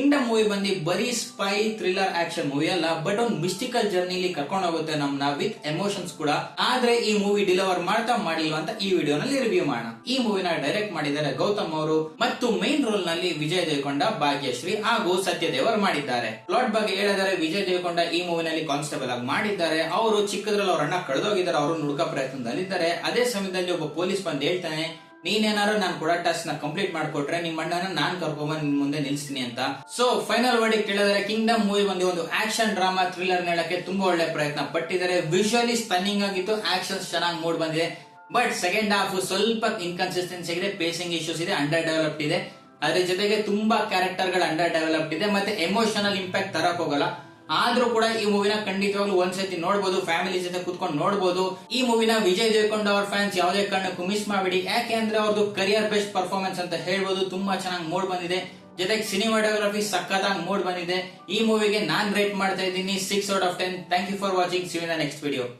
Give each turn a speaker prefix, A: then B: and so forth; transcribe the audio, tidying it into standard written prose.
A: Kingdom movie ಬಂದು ಬರೀ spy thriller action movie ಅಲ್ಲ, ಬಟ್ ಒಂದು ಮಿಸ್ಟಿಕಲ್ ಜರ್ನಿಲಿ ಕರ್ಕೊಂಡು ಹೋಗುತ್ತೆ ನಮ್ನ ವಿತ್ ಎಮೋಷನ್ಸ್ ಕೂಡ. ಆದ್ರೆ ಈ ಮೂವಿ ಡಿಲಿವರ್ ಮಾಡ್ತಾ ಮಾಡಿಲ್ವಾ ಅಂತ ಈ ವಿಡಿಯೋನಲ್ಲಿ ರಿವ್ಯೂ ಮಾಡೋಣ. ಈ ಮೂವಿನ ಡೈರೆಕ್ಟ್ ಮಾಡಿದ್ದಾರೆ ಗೌತಮ್ ಅವರು ಮತ್ತು ಮೈನ್ ರೋಲ್ ನಲ್ಲಿ ವಿಜಯ್ ದೇವರಕೊಂಡ, ಭಾಗ್ಯಶ್ರೀ ಹಾಗೂ ಸತ್ಯದೇವ್ ಅವರು ಮಾಡಿದ್ದಾರೆ. ಪ್ಲಾಟ್ ಬಗ್ಗೆ ಹೇಳಿದರೆ ವಿಜಯ್ ದೇವರಕೊಂಡ ಈ ಮೂವಿನಲ್ಲಿ ಕಾನ್ಸ್ಟೇಬಲ್ ಆಗಿ ಮಾಡಿದ್ದಾರೆ. ಅವರು ಚಿಕ್ಕದ್ರಲ್ಲಿ ಅವ್ರ ಅಣ್ಣ ಕಳೆದೋಗಿದ್ದಾರೆ, ಅವರು ನುಡುಕ ಪ್ರಯತ್ನದಲ್ಲಿದ್ದಾರೆ. ಅದೇ ಸಮಯದಲ್ಲಿ ಒಬ್ಬ ಪೊಲೀಸ್ ಬಂದು ಹೇಳ್ತಾನೆ, ನೀನೇನಾದ್ರು ನಾನು ಕೊಡೋ ಟಾಸ್ಕ್ ನ ಕಂಪ್ಲೀಟ್ ಮಾಡ್ಕೊಟ್ರೆ ನಿಮ್ಮ ಅಣ್ಣನ ನಾನ್ ಕರ್ಕೊಂಡ್ಬಂದು ನಿನ್ ಮುಂದೆ ನಿಲ್ಸ್ತೀನಿ ಅಂತ. ಸೊ ಫೈನಲ್ ವರ್ಡಿಕ್ಟ್ ಹೇಳಿದರೆ ಕಿಂಗ್ಡಮ್ ಮೂವಿ ಬಂದು ಒಂದು ಆಕ್ಷನ್ ಡ್ರಾಮಾ ಥ್ರಿಲ್ಲರ್ ಹೇಳಕ್ಕೆ ತುಂಬಾ ಒಳ್ಳೆ ಪ್ರಯತ್ನ ಪಟ್ಟಿದ್ದಾರೆ. ವಿಜುವಲಿ ಸ್ಟನ್ನಿಂಗ್ ಆಗಿತ್ತು, ಆಕ್ಷನ್ಸ್ ಚೆನ್ನಾಗಿ ಮೂಡ್ ಬಂದಿದೆ. ಬಟ್ ಸೆಕೆಂಡ್ ಹಾಫ್ ಸ್ವಲ್ಪ ಇನ್ಕನ್ಸಿಸ್ಟೆನ್ಸಿ ಇದೆ, ಪೇಸಿಂಗ್ ಇಶ್ಯೂಸ್ ಇದೆ, ಅಂಡರ್ ಡೆವಲಪ್ಡ್ ಇದೆ. ಅದ್ರ ಜೊತೆಗೆ ತುಂಬಾ ಕ್ಯಾರೆಕ್ಟರ್ ಗಳು ಅಂಡರ್ ಡೆವಲಪ್ಡ್ ಇದೆ, ಮತ್ತೆ ಎಮೋಷನಲ್ ಇಂಪ್ಯಾಕ್ಟ್ ತರಕ್ ಹೋಗಲ್ಲ. ಆದ್ರೂ ಕೂಡ ಈ ಮೂವಿನ ಖಂಡಿತವಾಗ್ಲೂ ಒಂದ್ಸತಿ ನೋಡಬಹುದು, ಫ್ಯಾಮಿಲಿ ಜೊತೆ ಕುತ್ಕೊಂಡು ನೋಡಬಹುದು. ಈ ಮೂವಿನ ವಿಜಯ್ ದೇವರಕೊಂಡ ಅವ್ರ ಫ್ಯಾನ್ಸ್ ಯಾವುದೇ ಕಾರಣಕ್ಕೂ ಮಿಸ್ ಮಾಡಬೇಡಿ, ಯಾಕೆ ಅಂದ್ರೆ ಅವ್ರದ್ದು ಕರಿಯರ್ ಬೆಸ್ಟ್ ಪರ್ಫಾರ್ಮೆನ್ಸ್ ಅಂತ ಹೇಳ್ಬೋದು. ತುಂಬಾ ಚೆನ್ನಾಗಿ ಮೂಡ್ ಬಂದಿದೆ, ಜೊತೆಗೆ ಸಿನಿಮಾಟೋಗ್ರಫಿ ಸಖತ್ತಾಗಿ ಮೂಡ್ ಬಂದಿದೆ. ಈ ಮೂವಿಗೆ ನಾನ್ ರೇಟ್ ಮಾಡ್ತಾ ಇದ್ದೀನಿ 6 out of 10. Thank you for watching. See you in the next video.